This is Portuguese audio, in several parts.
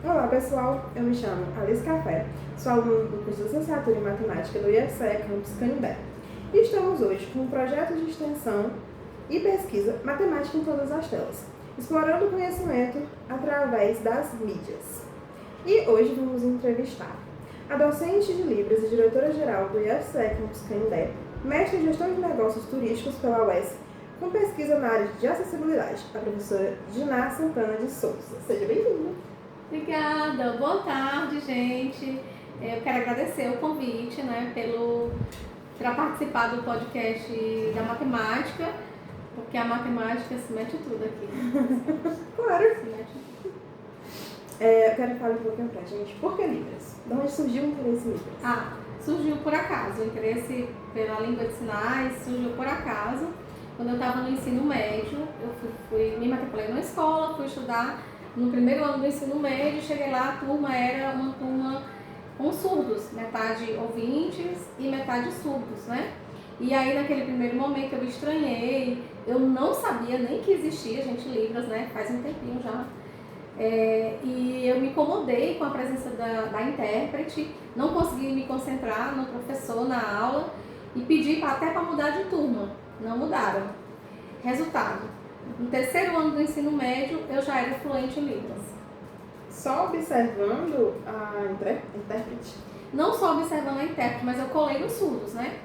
Olá pessoal, eu me chamo Alice Café, sou aluna do curso de Licenciatura em Matemática do IFCE Campus Canindé. E estamos hoje com um projeto de extensão e pesquisa Matemática em Todas as Telas, explorando o conhecimento através das mídias. E hoje vamos entrevistar a docente de Libras e diretora-geral do IFCE Campus Canindé, mestre em Gestão de Negócios Turísticos pela UES, com pesquisa na área de acessibilidade, a professora Diná Santana de Souza. Seja bem-vinda! Obrigada, boa tarde, gente. Eu quero agradecer o convite, para participar do podcast da matemática, porque a matemática se mete tudo aqui. Claro! Se mete tudo. Eu quero que fale um pouquinho pra gente, por que Libras? De onde surgiu o interesse em Libras? Surgiu por acaso, o interesse pela língua de sinais surgiu por acaso. Quando eu estava no ensino médio, eu me matriculei numa escola, fui estudar no primeiro ano do ensino médio, cheguei lá, a turma era uma turma com surdos, metade ouvintes e metade surdos, né? E aí naquele primeiro momento eu estranhei, eu não sabia nem que existia gente Libras, né? Faz um tempinho já. E eu me incomodei com a presença da intérprete, não consegui me concentrar no professor, na aula, e pedi até para mudar de turma, não mudaram. Resultado, no terceiro ano do ensino médio, eu já era fluente em Libras. Só observando a intérprete? Não só observando a intérprete, mas eu colei nos surdos, né?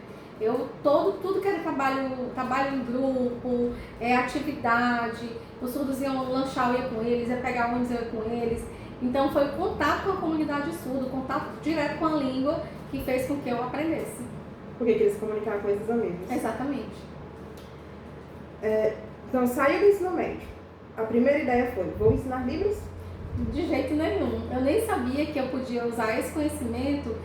Tudo que era trabalho em grupo, atividade, os surdos iam lanchar, eu ia com eles, ia pegar ônibus, eu ia com eles. Então foi o contato com a comunidade surda, o contato direto com a língua que fez com que eu aprendesse. Porque queria se comunicar com esses amigos. Exatamente. Então saiu do ensino médio. A primeira ideia foi, vou ensinar Libras? De jeito nenhum. Eu nem sabia que eu podia usar esse conhecimento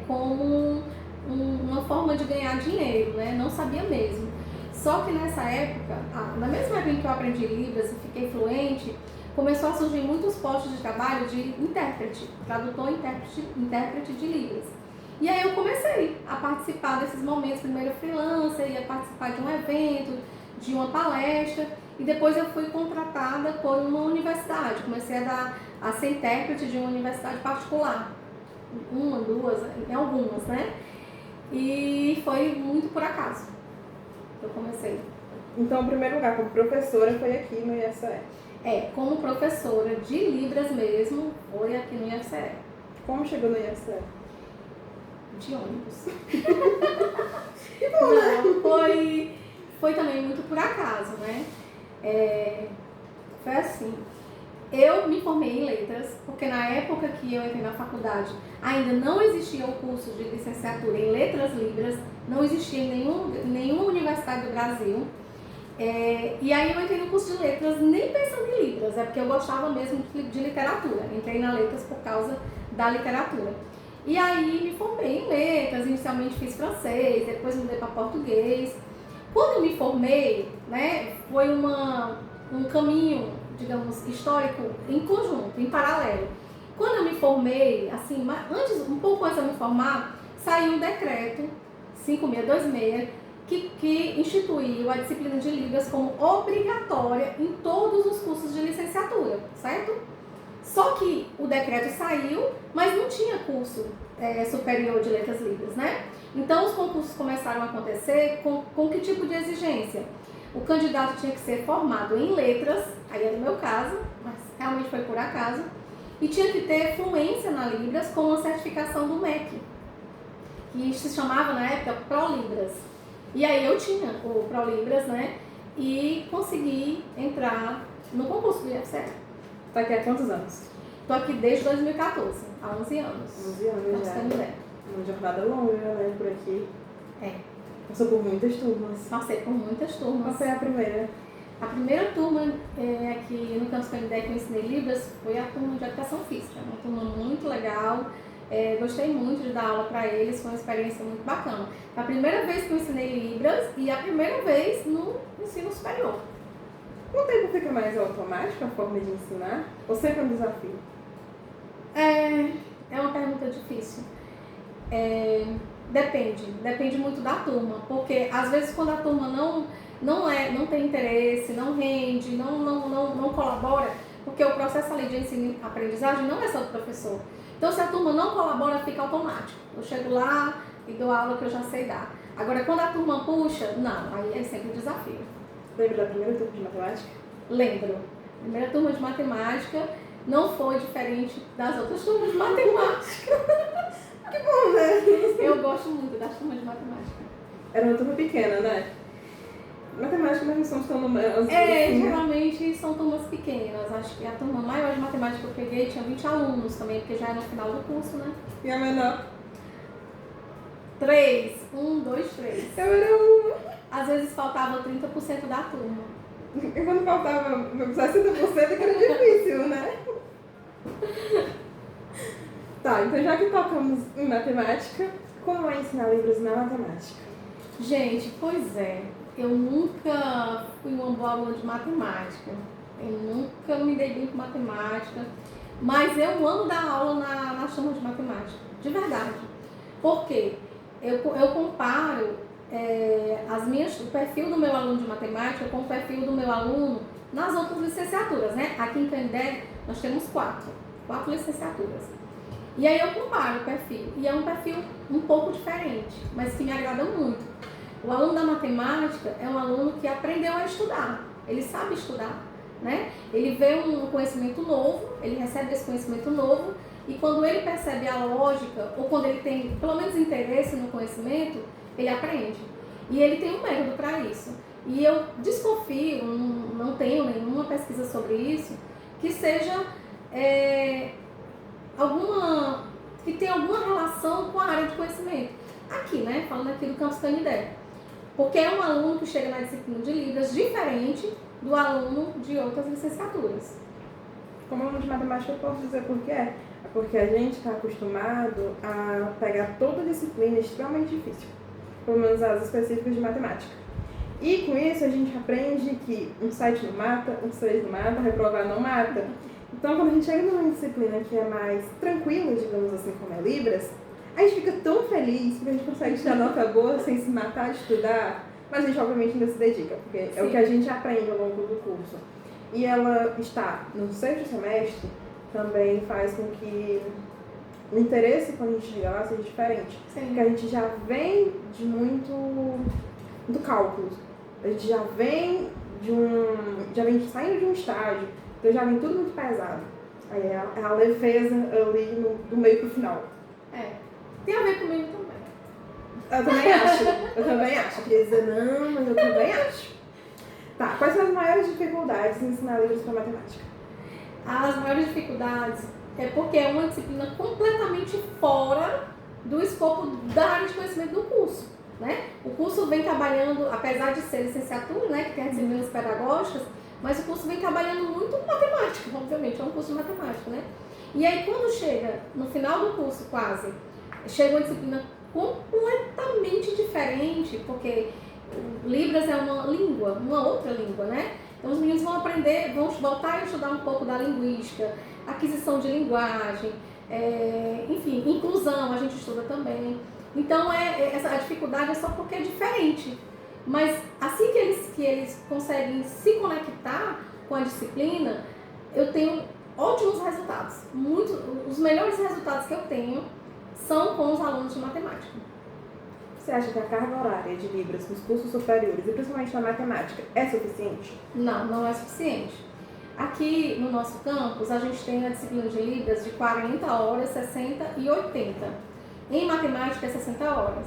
como uma forma de ganhar dinheiro, né? Não sabia mesmo. Só que nessa época, na mesma época em que eu aprendi Libras e fiquei fluente, começou a surgir muitos postos de trabalho de intérprete, tradutor intérprete de Libras. E aí eu comecei a participar desses momentos, primeiro freelancer, ia participar de um evento, de uma palestra, e depois eu fui contratada por uma universidade, comecei a ser intérprete de uma universidade particular, uma, duas, em algumas, né? E foi muito por acaso que eu comecei. Então, o primeiro lugar como professora foi aqui no IFCE? Como professora de Libras mesmo, foi aqui no IFCE. Como chegou no IFCE? De ônibus. Que bom, né? Não, foi também muito por acaso, né? Foi assim, eu me formei em letras, porque na época que eu entrei na faculdade, ainda não existia o curso de licenciatura em letras Libras, não existia em nenhuma universidade do Brasil. E aí eu entrei no curso de letras nem pensando em Libras, porque eu gostava mesmo de literatura, entrei na letras por causa da literatura. E aí me formei em letras, inicialmente fiz francês, depois mudei para português. Quando eu me formei, né, foi um caminho, digamos, histórico em conjunto, em paralelo. Quando eu me formei, assim, um pouco antes de eu me formar, saiu um decreto 5626 que instituiu a disciplina de Libras como obrigatória em todos os cursos de licenciatura, certo? Só que o decreto saiu, mas não tinha curso superior de letras Libras, né? Então os concursos começaram a acontecer com que tipo de exigência? O candidato tinha que ser formado em letras, aí era o meu caso, mas realmente foi por acaso, e tinha que ter fluência na Libras com uma certificação do MEC, que se chamava na época ProLibras. E aí eu tinha o ProLibras, né? E consegui entrar no concurso do IFCE. Tá aqui há quantos anos? Estou aqui desde 2014, há 11 anos. 11 anos já. Uma jornada longa, né, por aqui. Passou por muitas turmas. Passei por muitas turmas. Qual foi a primeira? A primeira turma aqui no Campus Canindé que eu ensinei Libras foi a turma de Educação Física. Uma turma muito legal. Gostei muito de dar aula para eles, foi uma experiência muito bacana. Foi a primeira vez que eu ensinei Libras e a primeira vez no ensino superior. Com o tempo fica mais automático a forma de ensinar? Ou sempre é um desafio? É uma pergunta difícil. Depende muito da turma, porque às vezes quando a turma não tem interesse, não rende, não colabora, Porque o processo ali de ensino e aprendizagem não é só do professor. Então, se a turma não colabora, fica automático. Eu chego lá e dou aula que eu já sei dar. Agora, quando a turma puxa, não, aí é sempre um desafio. Lembra da primeira turma de matemática? Lembro. A primeira turma de matemática não foi diferente das outras turmas de matemática. Que bom, né? Eu gosto muito das turmas de matemática. Era uma turma pequena, né? Matemática, mas não somos tão numerosas. Geralmente são turmas pequenas. Acho que a turma maior de matemática que eu peguei tinha 20 alunos também, porque já é no final do curso, né? E a menor? 3. 1, 2, 3. Eu era uma. Às vezes faltava 30% da turma. E quando faltava 60%, que era difícil, né? Tá, então já que tocamos em matemática, como é ensinar livros na matemática? Gente, pois é. Eu nunca fui uma boa aluna de matemática. Eu nunca me dei bem com matemática. Mas eu amo dar aula nas turmas de matemática. De verdade. Por quê? Eu comparo o perfil do meu aluno de matemática com o perfil do meu aluno nas outras licenciaturas, né? Aqui em Canindé nós temos 4 licenciaturas. E aí eu comparo o perfil. E é um perfil um pouco diferente, mas que me agrada muito. O aluno da matemática é um aluno que aprendeu a estudar, ele sabe estudar, né? Ele vê um conhecimento novo, ele recebe esse conhecimento novo e quando ele percebe a lógica ou quando ele tem pelo menos interesse no conhecimento, ele aprende. E ele tem um método para isso. E eu desconfio, não tenho nenhuma pesquisa sobre isso, que seja que tenha alguma relação com a área de conhecimento. Aqui, né? Falando aqui do Campus Canindé. Porque é um aluno que chega na disciplina de Libras diferente do aluno de outras licenciaturas. Como aluno de matemática, eu posso dizer por quê? É porque a gente está acostumado a pegar toda a disciplina extremamente difícil, pelo menos as específicas de matemática. E com isso a gente aprende que um 7 não mata, um 6 não mata, reprovar não mata. Então, quando a gente chega numa disciplina que é mais tranquila, digamos assim, como é Libras, a gente fica tão feliz porque a gente consegue tirar nota boa sem se matar de estudar, mas a gente obviamente ainda se dedica, porque é o que a gente aprende ao longo do curso. E ela está no 6º semestre também faz com que o interesse quando a gente chega lá seja diferente. Sim. Porque a gente já vem de muito cálculo, a gente já vem saindo de um estágio, então já vem tudo muito pesado. Aí é a leveza ali do meio pro final. Tem a ver comigo também. Eu também acho. Queria dizer não, mas eu também acho. Tá, quais são as maiores dificuldades em ensinar livros para matemática? As maiores dificuldades é porque é uma disciplina completamente fora do escopo da área de conhecimento do curso, né? O curso vem trabalhando, apesar de ser licenciatura, né, que tem as disciplinas pedagógicas, mas o curso vem trabalhando muito matemática, obviamente, é um curso de matemática, né? E aí quando chega no final do curso quase, chega uma disciplina completamente diferente, porque Libras é uma língua, uma outra língua, né? Então os meninos vão aprender, vão voltar a estudar um pouco da linguística, aquisição de linguagem, enfim, inclusão a gente estuda também. Então a dificuldade é só porque é diferente. Mas assim que eles conseguem se conectar com a disciplina, eu tenho ótimos resultados. Os melhores resultados que eu tenho são com os alunos de matemática. Você acha que a carga horária de Libras nos cursos superiores, e principalmente na matemática, é suficiente? Não, não é suficiente. Aqui no nosso campus, a gente tem a disciplina de Libras de 40 horas, 60 e 80. Em matemática, é 60 horas.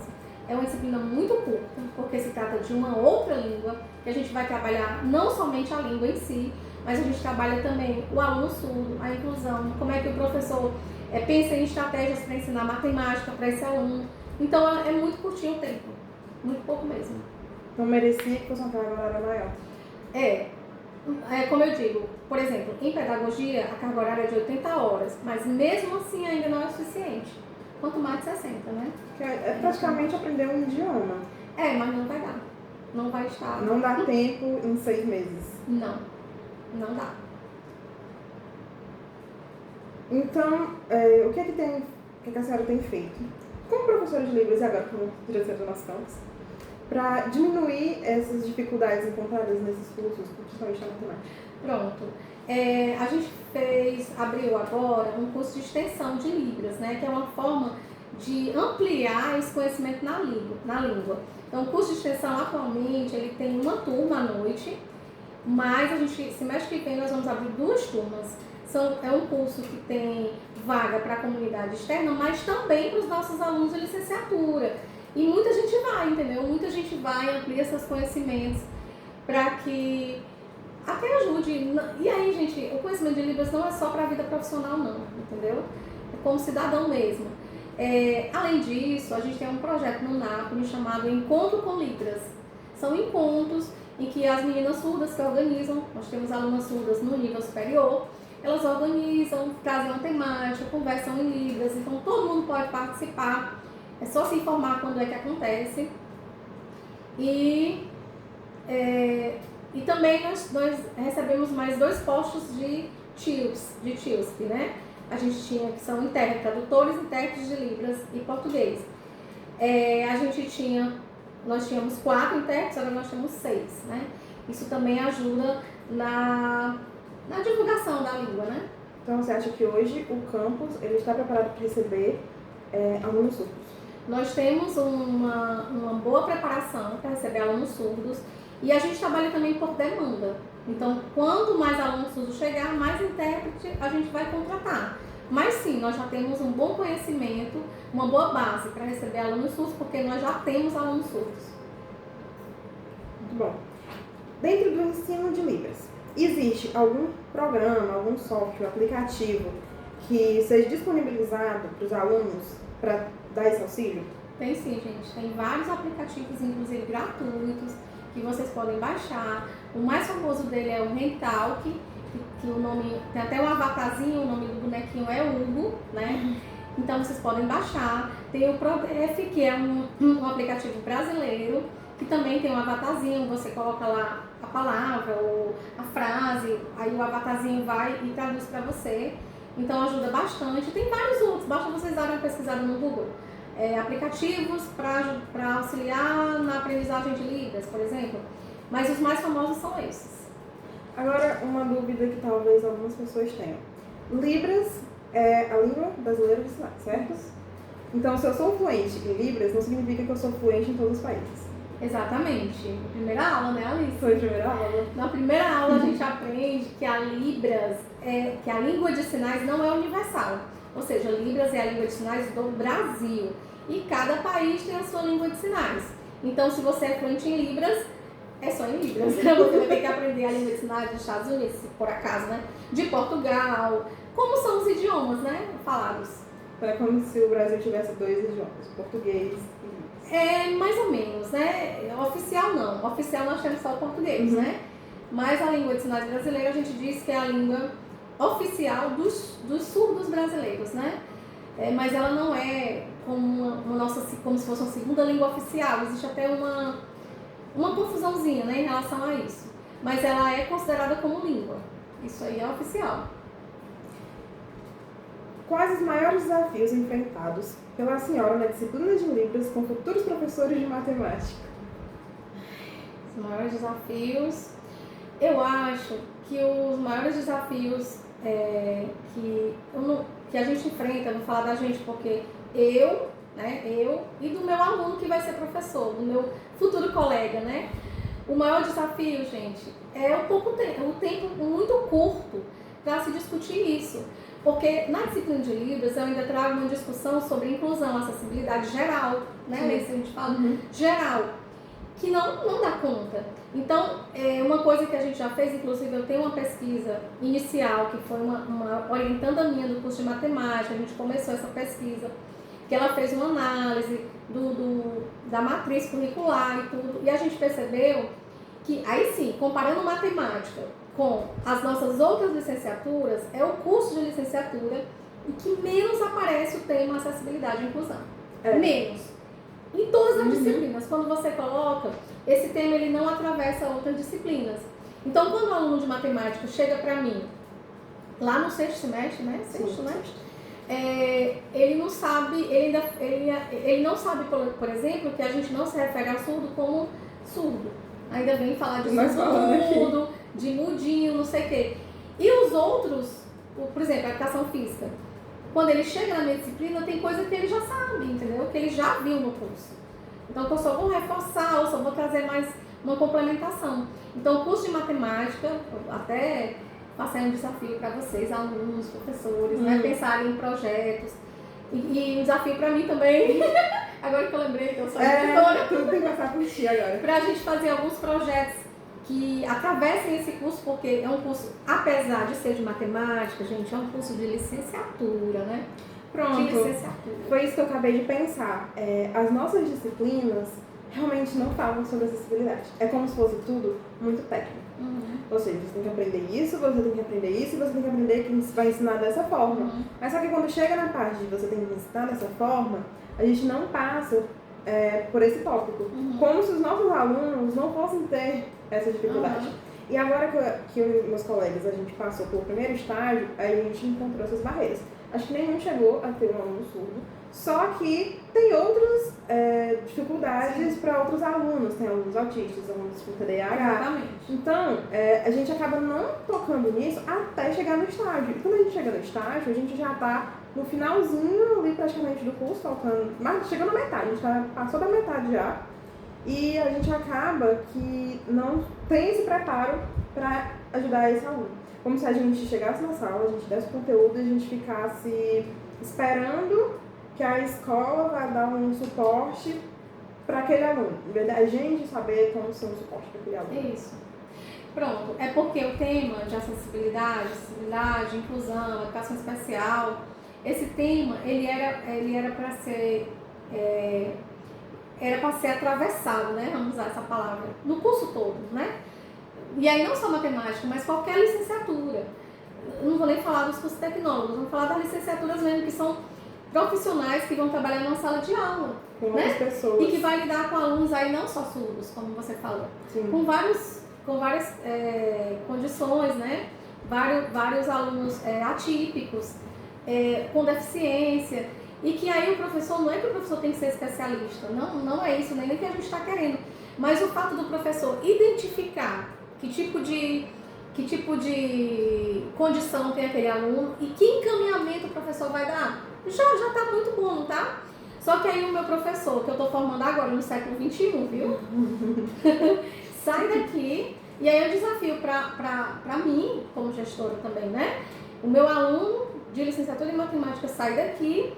É uma disciplina muito curta, porque se trata de uma outra língua, que a gente vai trabalhar não somente a língua em si, mas a gente trabalha também o aluno surdo, a inclusão, como é que o professor pensa em estratégias para ensinar matemática para esse aluno. Então é muito curtinho o tempo, muito pouco mesmo. Então merecia que fosse uma carga horária maior. Como eu digo, por exemplo, em pedagogia a carga horária é de 80 horas, mas mesmo assim ainda não é suficiente. Quanto mais de 60, né? Que é praticamente aprender um idioma. Mas não vai dar. Não vai estar. Não dá tempo em 6 meses. Não dá. Então, o que a senhora tem feito, como professora de Libras e agora como diretora do nosso campus, para diminuir essas dificuldades encontradas nesses cursos, principalmente na matemática? Pronto. A gente abriu agora um curso de extensão de Libras, né? Que é uma forma de ampliar esse conhecimento na língua. Então, o curso de extensão atualmente ele tem uma turma à noite, mas a gente, semestre que vem, nós vamos abrir 2 turmas. É um curso que tem vaga para a comunidade externa, mas também para os nossos alunos de licenciatura. E muita gente vai, entendeu? Muita gente vai, amplia seus conhecimentos para que até ajude. E aí, gente, o conhecimento de Libras não é só para a vida profissional, não, entendeu? É como cidadão mesmo. Além disso, a gente tem um projeto no NAPNE chamado Encontro com Libras. São encontros em que as meninas surdas que organizam, nós temos alunas surdas no nível superior, elas organizam, trazem uma temática, conversam em Libras, então todo mundo pode participar, é só se informar quando é que acontece. E também nós recebemos mais 2 postos de TILSP, né? A gente tinha, que são tradutores e intérpretes de Libras e português. Nós tínhamos 4 intérpretes, agora nós temos 6, né? Isso também ajuda na divulgação da língua, né? Então, você acha que hoje o campus ele está preparado para receber alunos surdos? Nós temos uma boa preparação para receber alunos surdos e a gente trabalha também por demanda. Então, quanto mais alunos surdos chegar, mais intérprete a gente vai contratar. Mas sim, nós já temos um bom conhecimento, uma boa base para receber alunos surdos, porque nós já temos alunos surdos. Muito bom. Dentro do ensino de Libras, existe algum programa, algum software, aplicativo que seja disponibilizado para os alunos para dar esse auxílio? Tem sim, gente. Tem vários aplicativos, inclusive gratuitos, que vocês podem baixar. O mais famoso dele é o Rentalk, que o nome, tem até um avatarzinho, o nome do bonequinho é Hugo, né? Então vocês podem baixar. Tem o ProDef, que é um aplicativo brasileiro, que também tem um avatarzinho, você coloca lá a palavra ou a frase, aí o avatarzinho vai e traduz para você. Então ajuda bastante. Tem vários outros, basta vocês darem uma pesquisada no Google. Aplicativos para auxiliar na aprendizagem de Libras, por exemplo. Mas os mais famosos são esses. Agora, uma dúvida que talvez algumas pessoas tenham. Libras é a língua brasileira de sinais, certo? Então, se eu sou fluente em Libras, não significa que eu sou fluente em todos os países. Exatamente. Primeira aula, né, Alice? Foi a primeira aula? Na primeira aula a gente aprende que a Libras, que a língua de sinais não é universal. Ou seja, Libras é a língua de sinais do Brasil. E cada país tem a sua língua de sinais. Então, se você é fluente em Libras, é só em Libras. Você vai ter que aprender a língua de sinais dos Estados Unidos, por acaso, né? De Portugal. Como são os idiomas, né? Falados. É como se o Brasil tivesse 2 idiomas, português e inglês. Mais ou menos, né? Oficial não. Oficial nós temos só o português, né? Mas a língua de sinais brasileira a gente diz que é a língua oficial dos surdos brasileiros, né? Mas ela não é como se fosse uma segunda língua oficial. Existe até uma confusãozinha, né, em relação a isso. Mas ela é considerada como língua. Isso aí é oficial. Quais os maiores desafios enfrentados pela senhora na disciplina de Libras com futuros professores de matemática? Os maiores desafios... Eu acho que os maiores desafios que a gente enfrenta, vou falar da gente porque eu e do meu aluno que vai ser professor, do meu futuro colega, né? O maior desafio, gente, é o tempo muito curto para se discutir isso. Porque na disciplina de Libras eu ainda trago uma discussão sobre inclusão, acessibilidade geral, né? Esse a gente fala geral, que não dá conta. Então, uma coisa que a gente já fez, inclusive eu tenho uma pesquisa inicial, que foi uma orientanda minha do curso de matemática, a gente começou essa pesquisa, que ela fez uma análise da matriz curricular e tudo, e a gente percebeu que, aí sim, comparando matemática com as nossas outras licenciaturas, é o curso de licenciatura em que menos aparece o tema acessibilidade e inclusão. Menos. Em todas as disciplinas, quando você coloca, esse tema ele não atravessa outras disciplinas. Então, quando o aluno de matemática chega para mim, lá no 6º semestre, né? Ele não sabe, ele não sabe, por exemplo, que a gente não se refere ao surdo como surdo. Ainda vem falar de surdo, de mudinho, não sei o quê. E os outros, por exemplo, a educação física, quando ele chega na minha disciplina, tem coisa que ele já sabe, entendeu? Que ele já viu no curso. Então, eu só vou reforçar, ou só vou trazer mais uma complementação. Então, o curso de matemática, eu até passei um desafio para vocês, alunos, professores, né? Pensarem em projetos. E um desafio para mim também, agora que eu lembrei que eu sou diretora. Tudo tem que passar por ti agora. Para a gente fazer alguns projetos que atravessem esse curso, porque é um curso, apesar de ser de matemática, gente, é um curso de licenciatura, né? Pronto, de licenciatura. Foi isso que eu acabei de pensar. As nossas disciplinas realmente não falam sobre acessibilidade. É como se fosse tudo muito técnico. Ou seja, você tem que aprender isso, você tem que aprender isso, e você tem que aprender que vai ensinar dessa forma. Mas só que quando chega na parte de você tem que ensinar dessa forma, a gente não passa por esse tópico. Como se os nossos alunos não fossem ter essa dificuldade. E agora que eu e meus colegas, a gente passou pelo primeiro estágio, aí a gente encontrou essas barreiras. Acho que nenhum chegou a ter um aluno surdo, só que tem outras dificuldades para outros alunos. Tem alunos autistas, alunos com TDAH. Exatamente. Então, a gente acaba não tocando nisso até chegar no estágio. E quando a gente chega no estágio, a gente já está no finalzinho ali praticamente do curso, faltando, mas chegou na metade, a gente passou da metade já. E a gente acaba que não tem esse preparo para ajudar esse aluno. Como se a gente chegasse na sala, a gente desse o conteúdo e a gente ficasse esperando que a escola vai dar um suporte para aquele aluno. Em vez da gente saber como ser um suporte para aquele aluno. Isso. Pronto. É porque o tema de acessibilidade, inclusão, educação especial, esse tema, ele era para ser... era para ser atravessado, né? Vamos usar essa palavra. No curso todo, né? E aí não só matemática, mas qualquer licenciatura. Eu não vou nem falar dos cursos tecnólogos, vamos falar das licenciaturas mesmo, que são profissionais que vão trabalhar numa sala de aula. Com né? outras pessoas. E que vai lidar com alunos aí não só surdos, como você falou. Sim. Com várias condições, né? Vários alunos atípicos, com deficiência. E que aí o professor, não é que o professor tem que ser especialista, não é isso, nem que a gente está querendo. Mas o fato do professor identificar que tipo de condição tem aquele aluno e que encaminhamento o professor vai dar, já está muito bom, tá? Só que aí o meu professor, que eu estou formando agora no século XXI, viu? Sai daqui, e aí eu desafio para mim, como gestora também, né? O meu aluno de licenciatura em matemática sai daqui,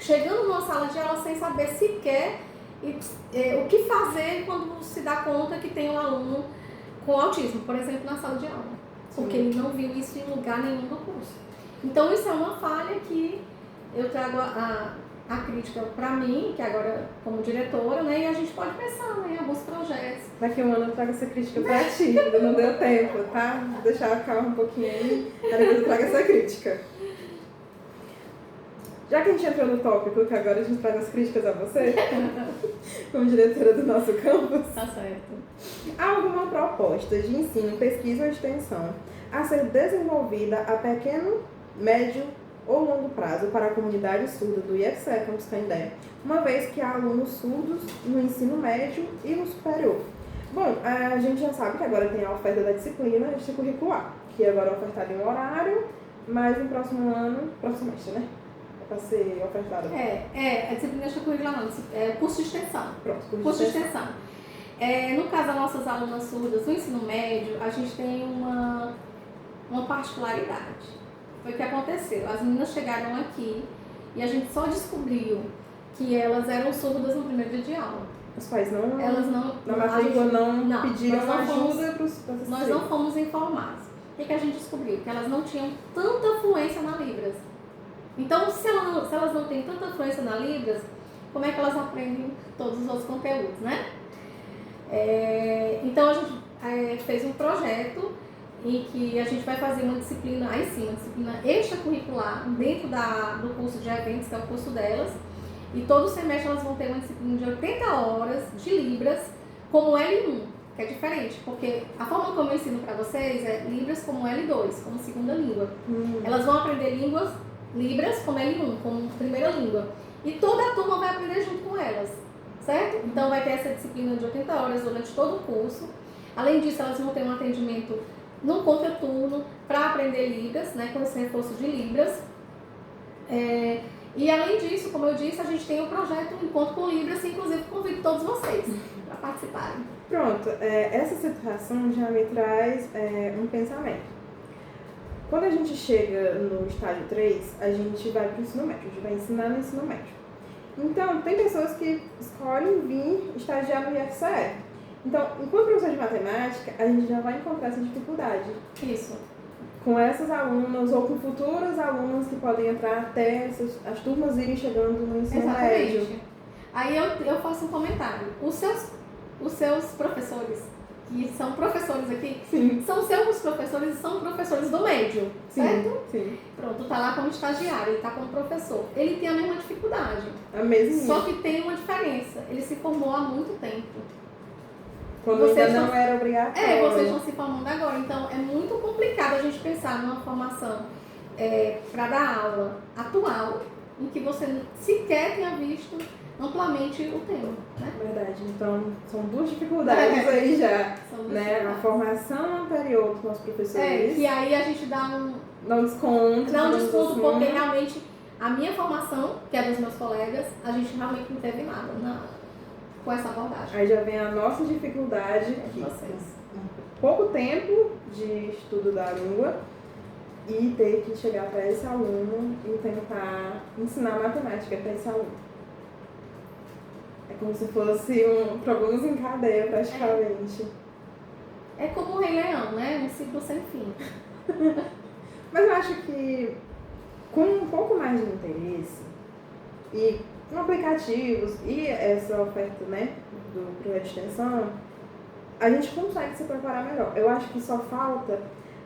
chegando numa sala de aula sem saber sequer o que fazer quando se dá conta que tem um aluno com autismo, por exemplo, na sala de aula. Sim. Porque ele não viu isso em lugar nenhum do curso. Então isso é uma falha que eu trago a crítica para mim, que agora como diretora, né, e a gente pode pensar em alguns projetos. Daqui a um ano eu trago essa crítica pra ti, ainda não deu tempo, tá? Vou deixar a calma um pouquinho aí, aí depois eu trago essa crítica. Já que a gente entrou no tópico, que agora a gente traz as críticas a você, como diretora do nosso campus, Tá certo. há alguma proposta de ensino, pesquisa ou extensão a ser desenvolvida a pequeno, médio ou longo prazo para a comunidade surda do IFCE Campus Canindé, uma vez que há alunos surdos no ensino médio e no superior? Bom, a gente já sabe que agora tem a oferta da disciplina extracurricular, que agora é ofertada em um horário, mas no próximo ano, próximo semestre, né? Para ser ofertada. A disciplina extracurricular não, é curso de extensão. Pronto, Curso de extensão. No caso das nossas alunas surdas no ensino médio, a gente tem uma particularidade. Foi o que aconteceu. As meninas chegaram aqui e a gente só descobriu que elas eram surdas no primeiro dia de aula. Os pais não... Elas não... Na matrícula não pediram nós não ajuda para os Nós não fomos informados. O que a gente descobriu? Que elas não tinham tanta fluência na Libras. Então, se elas não têm tanta fluência na Libras, como é que elas aprendem todos os outros conteúdos, né? Então, a gente fez um projeto em que a gente vai fazer uma disciplina, aí sim, uma disciplina extracurricular dentro do curso de eventos, que é o curso delas. E todo semestre elas vão ter uma disciplina de 80 horas de Libras como L1, que é diferente, porque a forma como eu ensino para vocês é Libras como L2, como segunda língua. Elas vão aprender Libras como L1, como primeira língua. E toda a turma vai aprender junto com elas, certo? Então vai ter essa disciplina de 80 horas durante todo o curso. Além disso, elas vão ter um atendimento no contraturno para aprender Libras, né, com esse reforço de Libras. E além disso, como eu disse, a gente tem o projeto Encontro com Libras, e inclusive convido todos vocês para participarem. Pronto, essa situação já me traz um pensamento. Quando a gente chega no estágio 3, a gente vai para o ensino médio, a gente vai ensinar no ensino médio. Então, tem pessoas que escolhem vir estagiar no IFCE. Então, enquanto professor de matemática, a gente já vai encontrar essa dificuldade. Isso. Com essas alunas ou com futuras alunas que podem entrar até as turmas irem chegando no ensino médio. Exatamente. Aí eu faço um comentário. Os seus professores, que são professores aqui, Sim. são seus professores e são professores do médio, certo? Sim. Pronto, tá lá como estagiário, ele tá como professor. Ele tem a mesma dificuldade. A mesma. Só que tem uma diferença. Ele se formou há muito tempo. Quando ainda não era obrigatório. Vocês estão se formando agora. Então, é muito complicado a gente pensar numa formação para dar aula atual, em que você sequer tenha visto amplamente o tema, né? Verdade. Então, são duas dificuldades aí já, né? A formação anterior dos nossos professores. E aí a gente dá um desconto. Dá um desconto porque realmente a minha formação, que é dos meus colegas, a gente realmente não teve nada com essa abordagem. Aí já vem a nossa dificuldade de vocês. Pouco tempo de estudo da língua e ter que chegar para esse aluno e tentar ensinar matemática para esse aluno. É como se fosse problemas em cadeia, praticamente. É como o Rei Leão, né? Um ciclo sem fim. Mas eu acho que com um pouco mais de interesse e com aplicativos e essa oferta, né, do projeto de extensão, a gente consegue se preparar melhor. Eu acho que só falta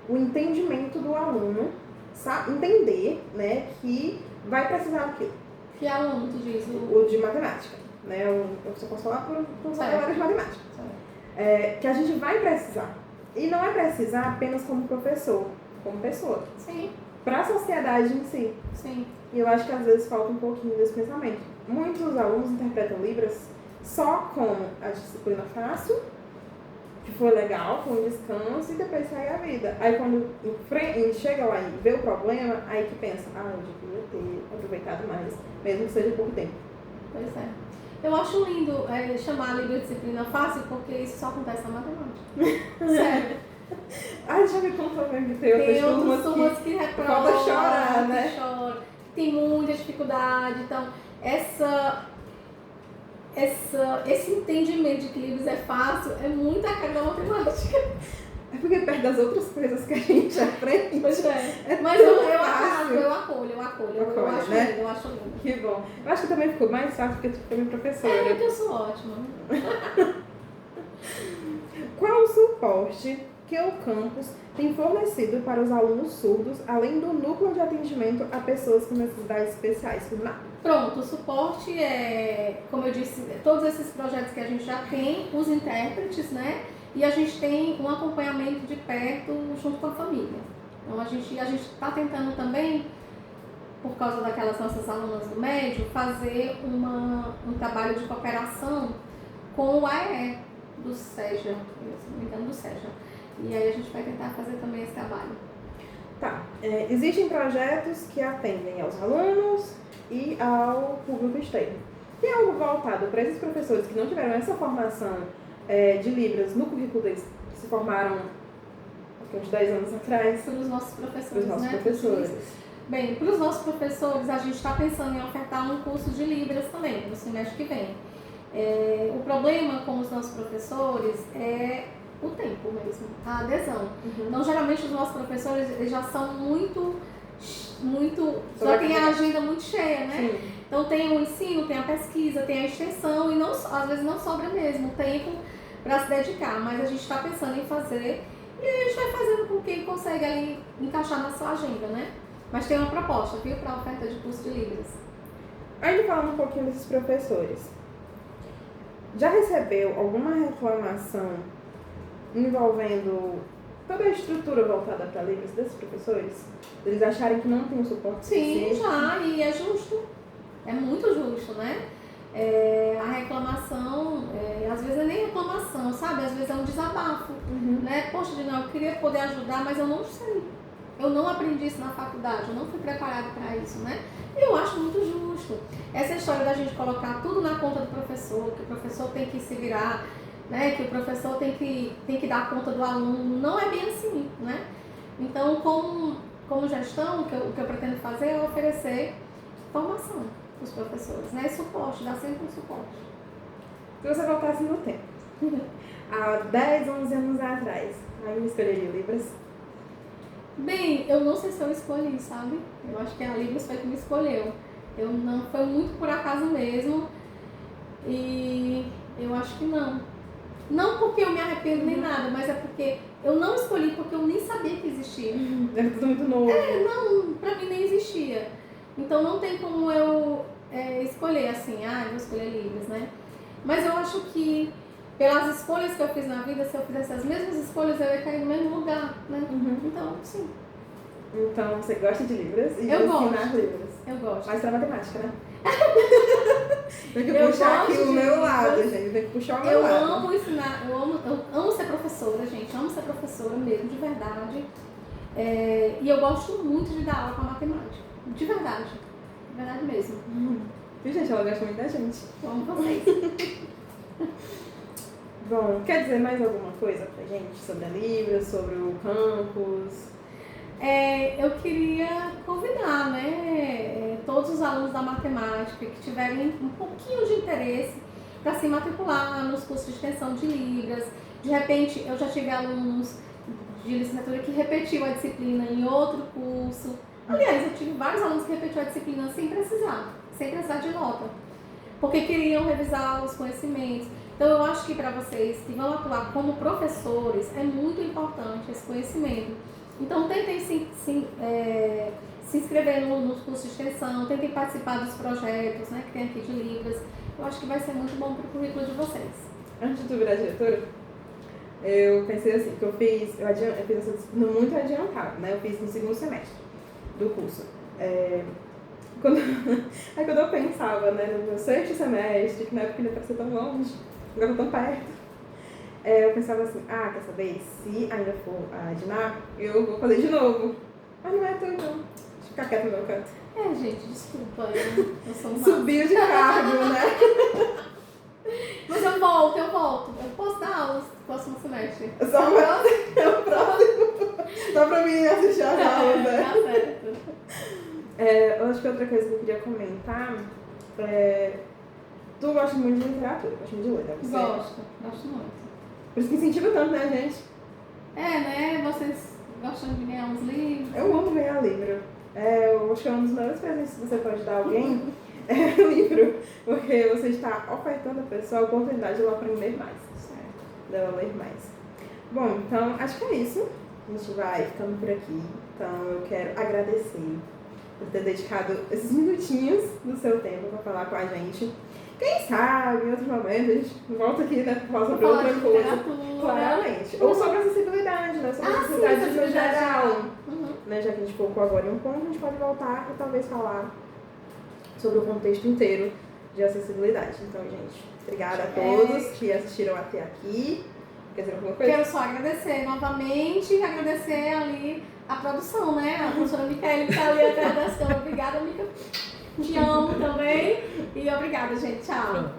o entendimento do aluno, entender, né, que vai precisar daquilo. Que aluno tu diz? O de matemática, né? Eu só posso falar por vocabulário de matemática. Que a gente vai precisar. E não é precisar apenas como professor, como pessoa. Sim. Para a sociedade em si. Sim. E eu acho que às vezes falta um pouquinho desse pensamento. Muitos alunos interpretam Libras só como a disciplina fácil, que foi legal, foi um descanso e depois segue a vida. Aí quando chega lá e vê o problema, aí que pensa, eu devia ter aproveitado mais, mesmo que seja pouco tempo. Pois é. Eu acho lindo chamar a Libra disciplina fácil, porque isso só acontece na matemática. Sério. Já me contou mesmo que tem outras turmas que reprovam, falta chorar, né? Chora, tem muita dificuldade. Então, esse entendimento de que Libras é fácil é muito a cara da matemática. É porque perto das outras coisas que a gente aprende. Pois é. Mas eu acolho. Eu acho né? lindo, eu acho lindo. Que bom. Eu acho que também ficou mais fácil porque tu foi minha professora. Porque eu sou ótima. Qual o suporte que o campus tem fornecido para os alunos surdos, além do núcleo de atendimento a pessoas com necessidades especiais? Pronto, o suporte como eu disse, todos esses projetos que a gente já tem, os intérpretes, né? E a gente tem um acompanhamento de perto junto com a família. Então a gente está tentando também, por causa daquelas nossas alunas do médio, fazer um trabalho de cooperação com o AE do SEJA, se não me engano, do SEJA. E aí a gente vai tentar fazer também esse trabalho. Tá. Existem projetos que atendem aos alunos e ao público externo. Tem algo voltado para esses professores que não tiveram essa formação de Libras no currículo deles, que se formaram uns 10 anos atrás? Para os nossos professores, professores. Bem, para os nossos professores, a gente está pensando em ofertar um curso de Libras também, no semestre que vem. O problema com os nossos professores é o tempo mesmo, a adesão. Uhum. Então, geralmente, os nossos professores eles já são já tem a agenda muito cheia, né? Sim. Então, tem o ensino, tem a pesquisa, tem a extensão e às vezes não sobra mesmo tempo para se dedicar, mas a gente está pensando em fazer e a gente vai fazendo com quem consegue ali encaixar na sua agenda, né? Mas tem uma proposta, viu, para a oferta de curso de Libras. Ainda falando um pouquinho desses professores, já recebeu alguma reclamação envolvendo toda a estrutura voltada para Libras desses professores? Eles acharem que não tem um suporte suficiente? Sim, já, e é justo. É muito justo, né? A reclamação, às vezes não é nem reclamação, sabe? Às vezes é um desabafo, né? Poxa, Dina, eu queria poder ajudar, mas eu não sei. Eu não aprendi isso na faculdade, eu não fui preparada para isso, né? E eu acho muito justo. Essa história da gente colocar tudo na conta do professor, que o professor tem que se virar, né? Que o professor tem que dar conta do aluno, não é bem assim, né? Então, como gestão, o que eu pretendo fazer é oferecer formação para os professores, né? E suporte, dar sempre um suporte. Se você voltasse no tempo, há 10, 11 anos atrás, ainda escolheria Libras? Bem, eu não sei se eu escolhi, sabe? Eu acho que a Libras foi que me escolheu. Eu não, foi muito por acaso mesmo. E eu acho que não. Não porque eu me arrependo nem nada, mas é porque eu não escolhi porque eu nem sabia que existia. Era tudo muito novo. Não, pra mim nem existia. Então não tem como eu escolher assim, eu vou escolher Libras, né? Mas eu acho que pelas escolhas que eu fiz na vida, se eu fizesse as mesmas escolhas, eu ia cair no mesmo lugar, né? Então, sim. Então, você gosta de Libras e Eu de gosto. ensinar Libras. Eu gosto. Mas pra matemática, né? Tem que puxar aqui o meu lado, gente. Tem que puxar o meu lado. Eu amo ensinar, eu amo ser professora, gente. Amo ser professora mesmo, de verdade. E eu gosto muito de dar aula com a matemática. De verdade. De verdade mesmo. Viu, gente? Ela gosta muito da gente. Eu amo vocês. Bom, quer dizer mais alguma coisa pra gente sobre a Libras, sobre o campus? Eu queria convidar, né, todos os alunos da matemática que tiverem um pouquinho de interesse para se matricular nos cursos de extensão de Libras. De repente, eu já tive alunos de licenciatura que repetiu a disciplina em outro curso. Aliás, eu tive vários alunos que repetiram a disciplina sem precisar de nota, porque queriam revisar os conhecimentos. Então, eu acho que para vocês que vão atuar como professores, é muito importante esse conhecimento. Então, tentem se inscrever nos cursos de extensão, tentem participar dos projetos, né, que tem aqui de Libras. Eu acho que vai ser muito bom para o currículo de vocês. Antes de tu virar diretora, eu pensei assim, que eu fiz essa disciplina muito adiantada, né? Eu fiz no segundo semestre do curso. Quando eu pensava, né, no meu sexto semestre, que na época ainda parecia tão longe, agora tão perto, eu pensava assim, quer saber, se ainda for a Diná, eu vou fazer de novo. Mas não é tão, não. Deixa eu ficar quieta no meu canto. Gente, desculpa, eu sou uma... Subiu de cargo, né? Mas eu volto. Eu posso dar aulas no próximo semestre. Só o próximo. Só pra mim assistir as aulas, né? Tá certo. Eu acho que outra coisa que eu queria comentar tu gosta muito de literatura, gosta muito de ler, né? Você... Gosto muito. Por isso que incentiva tanto, né, gente? Né? Vocês gostam de ganhar uns livros? Eu amo ganhar livro. Eu acho que é um dos melhores presentes que você pode dar a alguém é o livro, porque você está ofertando a pessoa a oportunidade de ela aprender mais, certo? Dela ler mais. Bom, então acho que é isso. A gente vai ficando por aqui. Então eu quero agradecer por ter dedicado esses minutinhos do seu tempo para falar com a gente. Quem sabe, em outros momentos, a gente volta aqui, né, para falar sobre outra coisa. Claramente. Ou sobre acessibilidade, né? Sobre acessibilidade no geral. Né? Já que a gente focou agora em um ponto, a gente pode voltar e talvez falar sobre o contexto inteiro de acessibilidade. Então, gente, obrigada a todos que assistiram até aqui. Quer dizer alguma coisa? Quero só agradecer novamente e agradecer ali a produção, né? A professora Micaele que está ali atrás das câmeras. Obrigada, Mica. Te amo também. E obrigada, gente. Tchau.